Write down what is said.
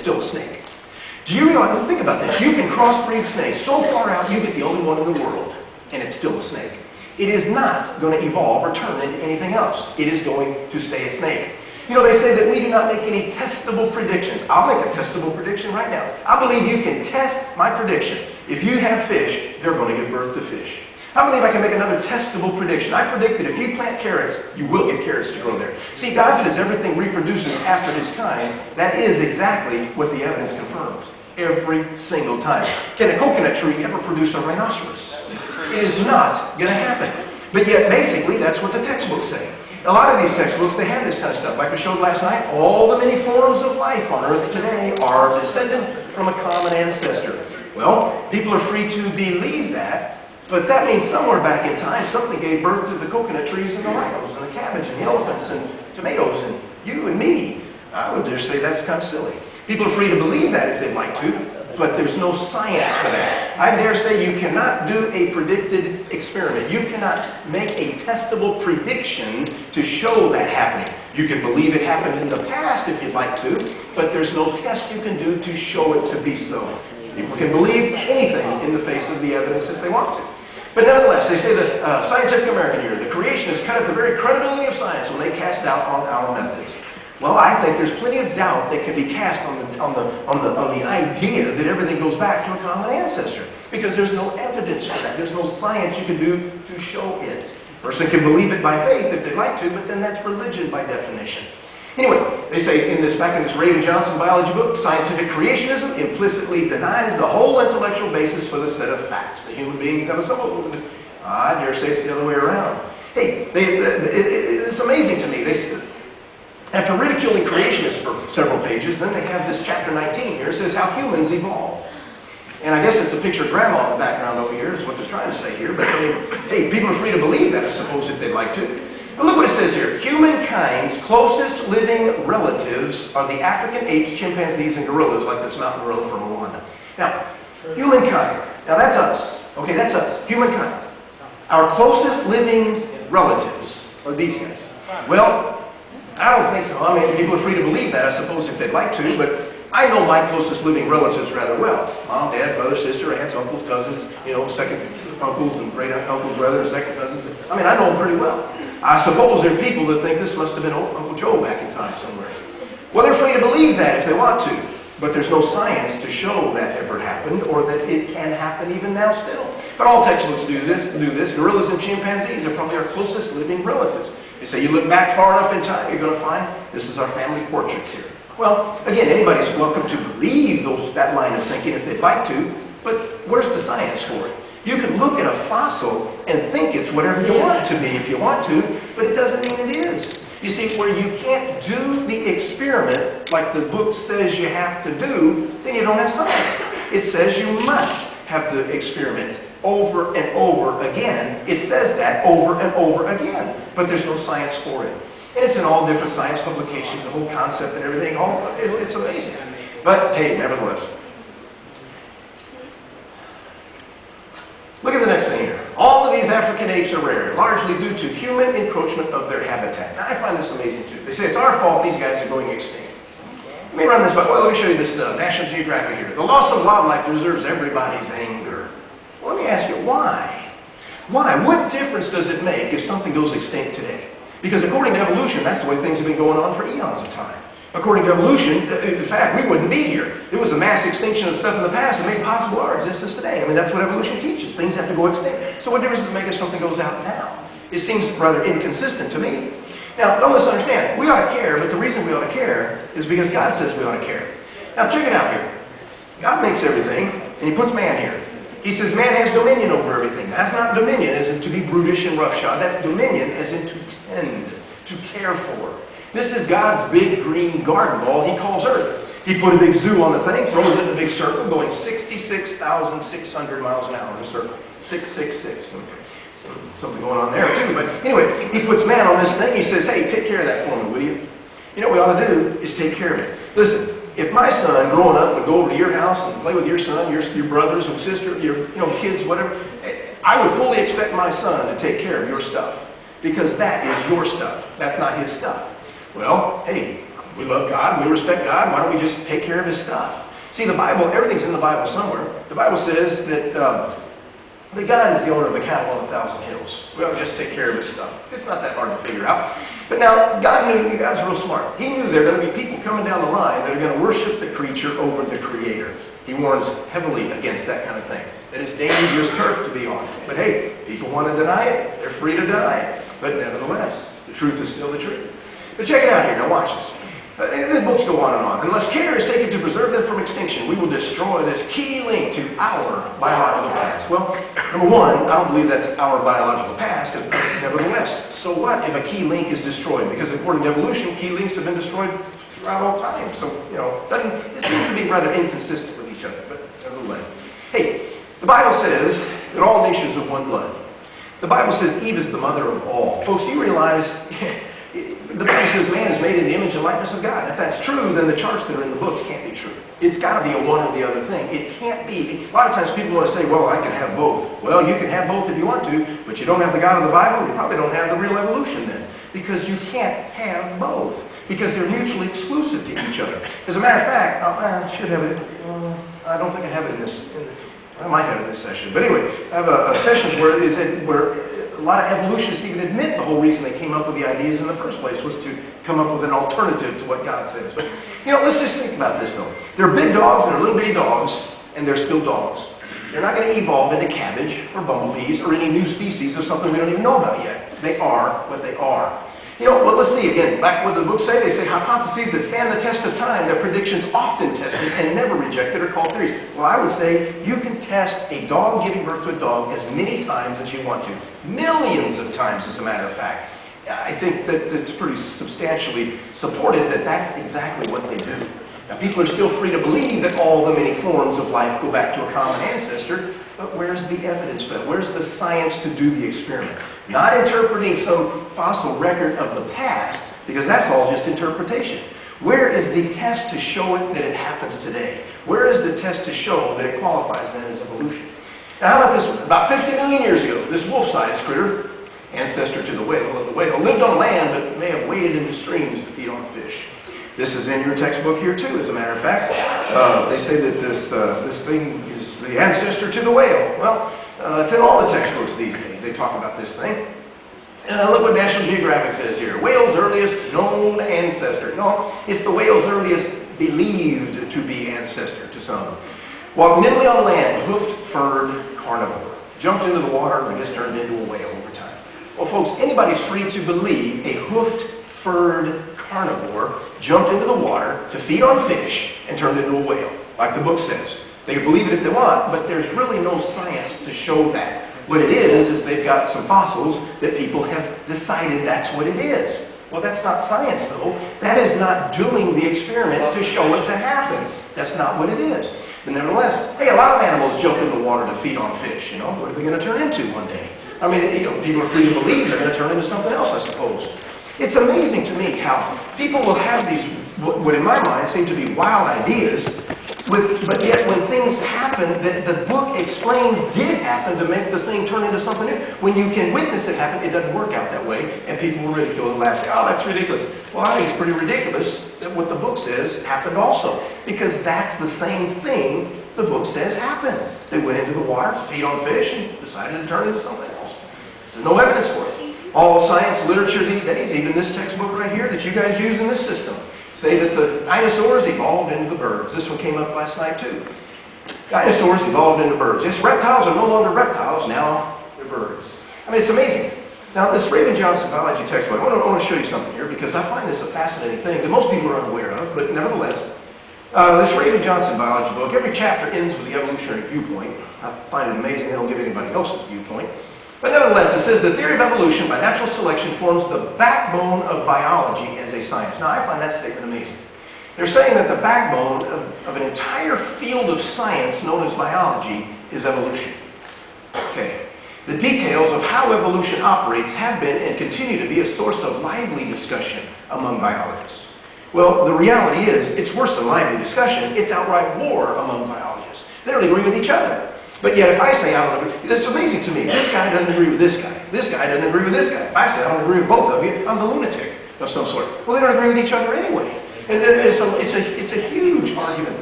still a snake. Do you realize, think about this, you can crossbreed snakes so far out you get the only one in the world, and it's still a snake. It is not going to evolve or turn into anything else. It is going to stay a snake. You know, they say that we do not make any testable predictions. I'll make a testable prediction right now. I believe you can test my prediction. If you have fish, they're going to give birth to fish. I believe I can make another testable prediction. I predict that if you plant carrots, you will get carrots to grow there. See, God says everything reproduces after its kind. That is exactly what the evidence confirms. Every single time. Can a coconut tree ever produce a rhinoceros? It is not going to happen. But yet, basically, that's what the textbooks say. A lot of these textbooks, they have this kind of stuff. Like we showed last night, all the many forms of life on Earth today are descended from a common ancestor. Well, people are free to believe that, but that means somewhere back in time, something gave birth to the coconut trees and the rhinos and the cabbage and the elephants and tomatoes and you and me. I would dare say that's kind of silly. People are free to believe that if they'd like to, but there's no science for that. I dare say you cannot do a predicted experiment. You cannot make a testable prediction to show that happening. You can believe it happened in the past if you'd like to, but there's no test you can do to show it to be so. People can believe anything in the face of the evidence if they want to. But nevertheless, they say the Scientific American here, the creationists cut at the very credibility of science when they cast doubt on our methods. Well, I think there's plenty of doubt that can be cast on the idea that everything goes back to a common ancestor, because there's no evidence for that. There's no science you can do to show it. A person can believe it by faith if they'd like to, but then that's religion by definition. Anyway, they say back in this Raven Johnson biology book, scientific creationism implicitly denies the whole intellectual basis for the set of facts. The human beings have a soul. I dare say it's the other way around. Hey, it's amazing to me. After ridiculing creationists for several pages, then they have this chapter 19 here. It says how humans evolved. And I guess it's a picture of Grandma in the background over here is what they're trying to say here. But I mean, hey, people are free to believe that, I suppose, if they'd like to. But look what it says here. Humankind's closest living relatives are the African apes, chimpanzees, and gorillas, like this mountain gorilla from Rwanda. Now, humankind. Now, that's us. Okay, that's us. Humankind. Our closest living relatives are these guys. Well, I don't think so. I mean, people are free to believe that, I suppose, if they'd like to, but I know my closest living relatives rather well. Mom, dad, brother, sister, aunts, uncles, cousins, second uncles and great uncles, brothers, second cousins. I mean, I know them pretty well. I suppose there are people that think this must have been Uncle Joe back in time somewhere. Well, they're free to believe that if they want to, but there's no science to show that ever happened or that it can happen even now still. But all textbooks do this. Gorillas and chimpanzees are probably our closest living relatives. They say you look back far enough in time, you're going to find this is our family portraits here. Well, again, anybody's welcome to believe that line of thinking if they'd like to, but where's the science for it? You can look at a fossil and think it's whatever you want it to be if you want to, but it doesn't mean it is. You see, where you can't do the experiment like the book says you have to do, then you don't have science. It says you must have the experiment over and over again. It says that over and over again, but there's no science for it. And it's in all different science publications, the whole concept and everything. It's amazing. But hey, nevertheless. Look at the next thing here. All of these African apes are rare, largely due to human encroachment of their habitat. Now, I find this amazing too. They say it's our fault these guys are going extinct. Let me run this by. Well, let me show you this National Geographic here. The loss of wildlife deserves everybody's anger. Well, let me ask you, why? Why? What difference does it make if something goes extinct today? Because according to evolution, that's the way things have been going on for eons of time. According to evolution, in fact, we wouldn't be here. It was a mass extinction of stuff in the past that made possible our existence today. I mean, that's what evolution teaches. Things have to go extinct. So what difference does it make if something goes out now? It seems rather inconsistent to me. Now, don't misunderstand. We ought to care, but the reason we ought to care is because God says we ought to care. Now, check it out here. God makes everything, and He puts man here. He says man has dominion over everything. That's not dominion as in to be brutish and roughshod. That's dominion as in to tend, to care for. This is God's big green garden ball He calls Earth. He put a big zoo on the thing, throws it in a big circle, going 66,600 miles an hour in a circle. 666. Something going on there too. But anyway, He puts man on this thing. He says, hey, take care of that for me, will you? You know what we ought to do is take care of it. Listen, if my son growing up would go over to your house and play with your son, your brothers and sister, your kids, whatever, I would fully expect my son to take care of your stuff. Because that is your stuff. That's not his stuff. Well, hey, We love God, we respect God, why don't we just take care of His stuff? See, the Bible, everything's in the Bible somewhere. The Bible says that God is the owner of the cattle on 1,000 hills. We ought to just take care of His stuff. It's not that hard to figure out. But now, God's real smart. He knew there are going to be people coming down the line that are going to worship the creature over the Creator. He warns heavily against that kind of thing. That it's dangerous turf to be on. But hey, people want to deny it. They're free to deny it. But nevertheless, the truth is still the truth. But check it out here. Now watch this. The books go on and on. Unless care is taken to preserve them from extinction, we will destroy this key link to our biological past. Well, number one, I don't believe that's our biological past, but nevertheless, so what if a key link is destroyed? Because according to evolution, key links have been destroyed throughout all time. So, it seems to be rather inconsistent with each other, but nevertheless. Hey, the Bible says that all nations of one blood. The Bible says Eve is the mother of all. Folks, do you realize... The Bible says man is made in the image and likeness of God. If that's true, then the charts that are in the books can't be true. It's got to be a one or the other thing. It can't be. A lot of times people want to say, well, I can have both. Well, you can have both if you want to, but you don't have the God of the Bible, you probably don't have the real evolution then. Because you can't have both. Because they're mutually exclusive to each other. As a matter of fact, I should have it. I don't think I have it in this. I might have it in this session. But anyway, I have a session where a lot of evolutionists even admit the whole reason they came up with the ideas in the first place was to come up with an alternative to what God says. But, let's just think about this, though. They're big dogs, and they're little bitty dogs, and they're still dogs. They're not going to evolve into cabbage or bumblebees or any new species of something we don't even know about yet. They are what they are. Well, let's see again. Back what the books say, they say hypotheses that stand the test of time, their predictions often tested and never rejected are called theories. Well, I would say you can test a dog giving birth to a dog as many times as you want to. Millions of times, as a matter of fact. I think that it's pretty substantially supported that that's exactly what they do. Now, people are still free to believe that all the many forms of life go back to a common ancestor, but where's the evidence for that? Where's the science to do the experiment? Not interpreting some fossil record of the past, because that's all just interpretation. Where is the test to show it that it happens today? Where is the test to show that it qualifies then as evolution? Now, how about this one? About 50 million years ago, this wolf-sized critter, ancestor to the whale, lived on land but may have waded into streams to feed on fish. This is in your textbook here, too, as a matter of fact. They say that this thing is the ancestor to the whale. Well, it's in all the textbooks these days. They talk about this thing. Look what National Geographic says here. Whale's earliest known ancestor. No, it's the whale's earliest believed to be ancestor to some. Walked nimbly on land, hoofed, furred carnivore. Jumped into the water and just turned into a whale over time. Well, folks, anybody's free to believe a hoofed, furred carnivore jumped into the water to feed on fish and turned into a whale, like the book says. They can believe it if they want, but there's really no science to show that. What it is they've got some fossils that people have decided that's what it is. Well, that's not science, though. That is not doing the experiment to show it to happen. That's not what it is. But nevertheless, hey, a lot of animals jump into the water to feed on fish. What are they going to turn into one day? I mean, people are free to believe they're going to turn into something else, I suppose. It's amazing to me how people will have these, what in my mind seem to be wild ideas, but yet when things happen that the book explains did happen to make the thing turn into something new. When you can witness it happen, it doesn't work out that way, and people will ridicule and laugh and say, oh, that's ridiculous. Well, I think it's pretty ridiculous that what the book says happened also, because that's the same thing the book says happened. They went into the water to feed on fish and decided to turn into something else. There's no evidence for it. All science literature these days, even this textbook right here that you guys use in this system, say that the dinosaurs evolved into the birds. This one came up last night too. Dinosaurs evolved into birds. Yes, reptiles are no longer reptiles, now they're birds. I mean, it's amazing. Now, this Raven Johnson biology textbook, I want to show you something here because I find this a fascinating thing that most people are unaware of, but nevertheless, this Raven Johnson biology book, every chapter ends with the evolutionary viewpoint. I find it amazing they don't give anybody else's viewpoint. But nevertheless, it says the theory of evolution by natural selection forms the backbone of biology as a science. Now, I find that statement amazing. They're saying that the backbone of an entire field of science known as biology is evolution. Okay. The details of how evolution operates have been and continue to be a source of lively discussion among biologists. Well, the reality is, it's worse than lively discussion. It's outright war among biologists. They don't agree with each other. But yet if I say I don't agree, it's amazing to me. This guy doesn't agree with this guy. This guy doesn't agree with this guy. If I say I don't agree with both of you, I'm the lunatic of some sort. Well, they don't agree with each other anyway. And then, it's a huge argument.